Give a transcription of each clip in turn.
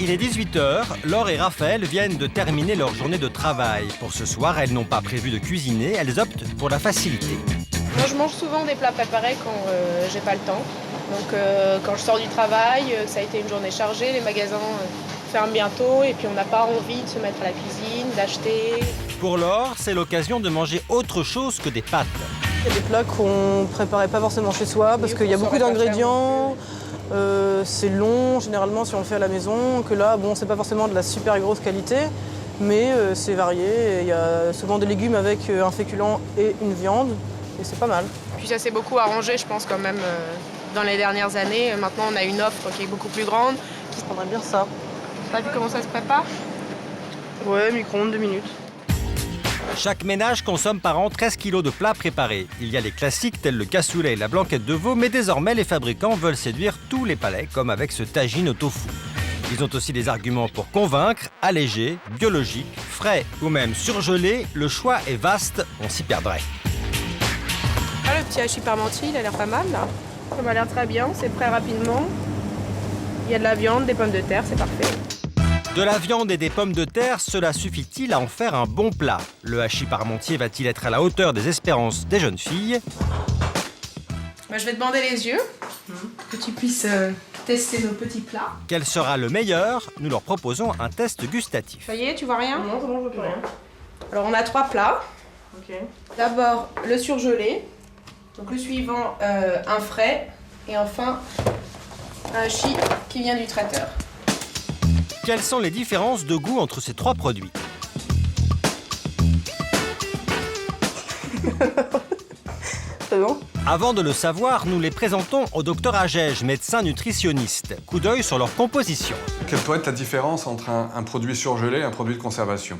Il est 18 h, Laure et Raphaël viennent de terminer leur journée de travail. Pour ce soir, elles n'ont pas prévu de cuisiner, elles optent pour la facilité. Moi, je mange souvent des plats préparés quand j'ai pas le temps. Donc quand je sors du travail, que ça a été une journée chargée, les magasins ferment bientôt et puis on n'a pas envie de se mettre à la cuisine, d'acheter. Pour Laure, c'est l'occasion de manger autre chose que des pâtes. Il y a des plats qu'on ne préparait pas forcément chez soi parce qu'il y a beaucoup d'ingrédients. C'est long, généralement, si on le fait à la maison. Que là, bon, c'est pas forcément de la super grosse qualité, mais c'est varié. Il y a souvent des légumes avec un féculent et une viande, et c'est pas mal. Puis ça s'est beaucoup arrangé, je pense, quand même, dans les dernières années. Maintenant, on a une offre qui est beaucoup plus grande. Qui prendrait bien ça. T'as vu comment ça se prépare? Ouais, micro-ondes, 2 minutes. Chaque ménage consomme par an 13 kg de plats préparés. Il y a les classiques tels le cassoulet et la blanquette de veau, mais désormais les fabricants veulent séduire tous les palais, comme avec ce tagine au tofu. Ils ont aussi des arguments pour convaincre, alléger, biologique, frais ou même surgelé. Le choix est vaste, on s'y perdrait. Ah, le petit hachis parmentier, il a l'air pas mal là. Ça m'a l'air très bien, c'est prêt rapidement. Il y a de la viande, des pommes de terre, c'est parfait. De la viande et des pommes de terre, cela suffit-il à en faire un bon plat? Le hachis parmentier va-t-il être à la hauteur des espérances des jeunes filles? Je vais te bander les yeux, que tu puisses tester nos petits plats. Quel sera le meilleur? Nous leur proposons un test gustatif. Ça y est, tu vois rien? Non, c'est bon, je veux plus rien. Alors on a 3 plats. Ok. D'abord le surgelé, donc le suivant un frais et enfin un hachis qui vient du traiteur. Quelles sont les différences de goût entre ces 3 produits? C'est bon? Avant de le savoir, nous les présentons au docteur Agege, médecin nutritionniste. Coup d'œil sur leur composition. Quelle pourrait être la différence entre un produit surgelé et un produit de conservation?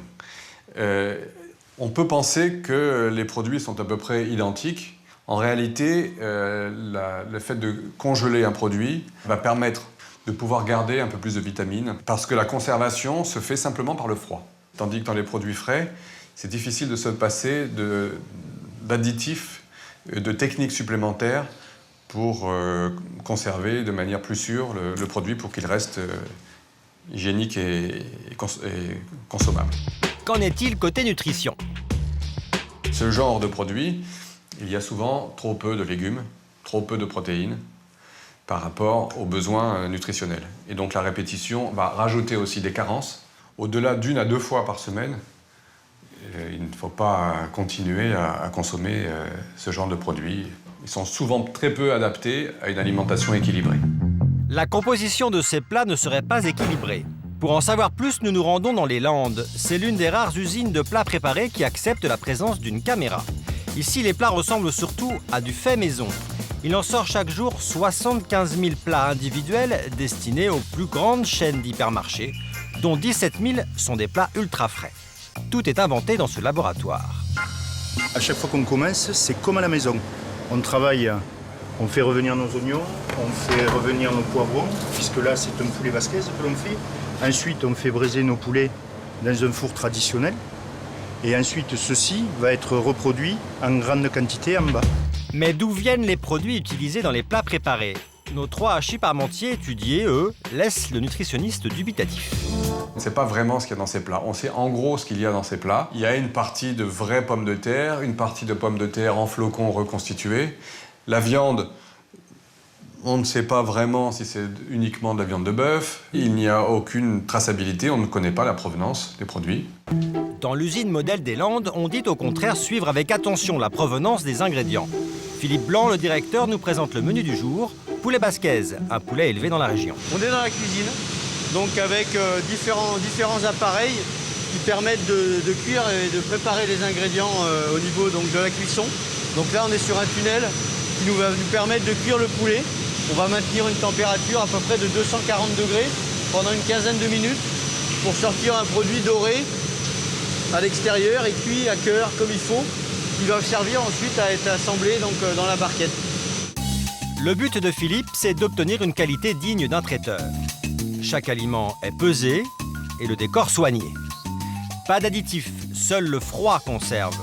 On peut penser que les produits sont à peu près identiques. En réalité, le fait de congeler un produit va permettre de pouvoir garder un peu plus de vitamines, parce que la conservation se fait simplement par le froid. Tandis que dans les produits frais, c'est difficile de se passer d'additifs, de techniques supplémentaires pour conserver de manière plus sûre le produit pour qu'il reste hygiénique et consommable. Qu'en est-il côté nutrition? Ce genre de produit, il y a souvent trop peu de légumes, trop peu de protéines par rapport aux besoins nutritionnels. Et donc la répétition va rajouter aussi des carences. Au-delà d'1 à 2 fois par semaine, il ne faut pas continuer à consommer ce genre de produits. Ils sont souvent très peu adaptés à une alimentation équilibrée. La composition de ces plats ne serait pas équilibrée. Pour en savoir plus, nous nous rendons dans les Landes. C'est l'une des rares usines de plats préparés qui accepte la présence d'une caméra. Ici, les plats ressemblent surtout à du fait maison. Il en sort chaque jour 75 000 plats individuels destinés aux plus grandes chaînes d'hypermarchés, dont 17 000 sont des plats ultra frais. Tout est inventé dans ce laboratoire. À chaque fois qu'on commence, c'est comme à la maison. On travaille, on fait revenir nos oignons, on fait revenir nos poivrons, puisque là, c'est un poulet basquez que l'on fait. Ensuite, on fait braiser nos poulets dans un four traditionnel. Et ensuite, ceci va être reproduit en grande quantité en bas. Mais d'où viennent les produits utilisés dans les plats préparés? Nos 3 hachis parmentiers étudiés, eux, laissent le nutritionniste dubitatif. On ne sait pas vraiment ce qu'il y a dans ces plats. On sait en gros ce qu'il y a dans ces plats. Il y a une partie de vraies pommes de terre, une partie de pommes de terre en flocons reconstitués. La viande, on ne sait pas vraiment si c'est uniquement de la viande de bœuf. Il n'y a aucune traçabilité, on ne connaît pas la provenance des produits. Dans l'usine modèle des Landes, on dit au contraire suivre avec attention la provenance des ingrédients. Philippe Blanc, le directeur, nous présente le menu du jour. Poulet basquez, un poulet élevé dans la région. On est dans la cuisine, donc avec différents appareils qui permettent de cuire et de préparer les ingrédients au niveau donc, de la cuisson. Donc là, on est sur un tunnel qui va nous permettre de cuire le poulet. On va maintenir une température à peu près de 240 degrés pendant une quinzaine de minutes pour sortir un produit doré à l'extérieur et cuit à cœur comme il faut, qui va servir ensuite à être assemblé donc, dans la barquette. Le but de Philippe, c'est d'obtenir une qualité digne d'un traiteur. Chaque aliment est pesé et le décor soigné. Pas d'additifs, seul le froid conserve.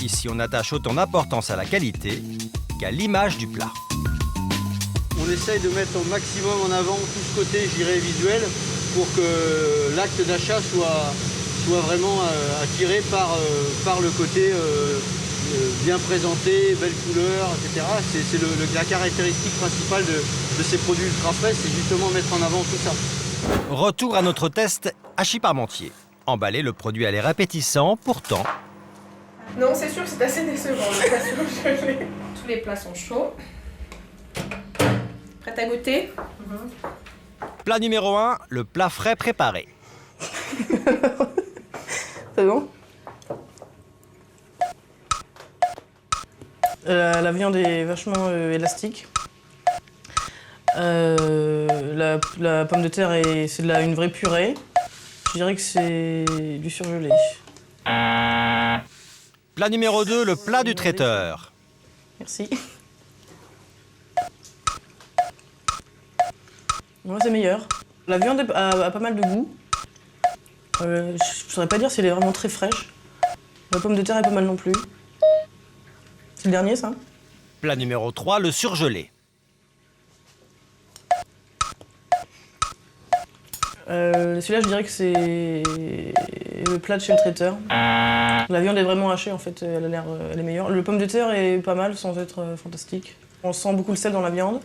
Ici, on attache autant d'importance à la qualité qu'à l'image du plat. On essaye de mettre au maximum en avant tout ce côté, je dirais, visuel, pour que l'acte d'achat soit vraiment attiré par le côté bien présenté, belle couleur, etc. C'est la caractéristique principale de ces produits ultra frais, c'est justement mettre en avant tout ça. Retour à notre test hachis parmentier. Emballer le produit a l'air appétissant, pourtant... Non, c'est sûr que c'est assez décevant, le plat surgelé. Tous les plats sont chauds. Prête à goûter? Plat numéro 1, le plat frais préparé. C'est bon? La viande est vachement élastique. La pomme de terre, c'est une vraie purée. Je dirais que c'est du surgelé. Plat numéro 2, le plat du traiteur. Merci. Ouais, c'est meilleur. La viande a pas mal de goût. Je ne saurais pas dire si elle est vraiment très fraîche. La pomme de terre est pas mal non plus. C'est le dernier, ça? Plat numéro 3, le surgelé. Celui-là, je dirais que c'est le plat de chez le traiteur. La viande est vraiment hachée, en fait, elle est meilleure. Le pomme de terre est pas mal, sans être fantastique. On sent beaucoup le sel dans la viande,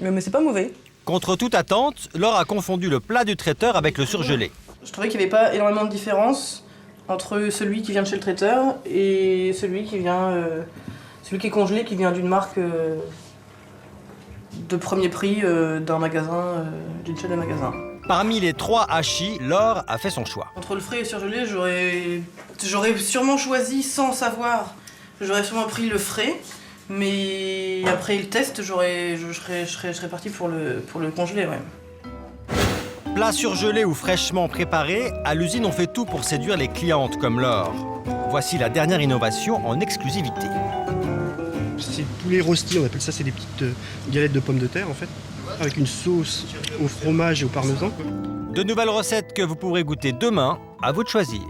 mais c'est pas mauvais. Contre toute attente, Laure a confondu le plat du traiteur avec le surgelé. Je trouvais qu'il n'y avait pas énormément de différence entre celui qui vient de chez le traiteur et celui qui est congelé, qui vient d'une marque de premier prix d'un magasin, d'une chaîne de magasins. Parmi les 3 hachis, Laure a fait son choix. Entre le frais et le surgelé, j'aurais sûrement choisi sans savoir. J'aurais sûrement pris le frais, mais après le test, je serais parti pour le congelé, ouais. Plat surgelé ou fraîchement préparé, à l'usine on fait tout pour séduire les clientes comme Laure. Voici la dernière innovation en exclusivité. C'est poulet rôsti, on appelle ça, c'est des petites galettes de pommes de terre en fait, avec une sauce au fromage et au parmesan. De nouvelles recettes que vous pourrez goûter demain, à vous de choisir.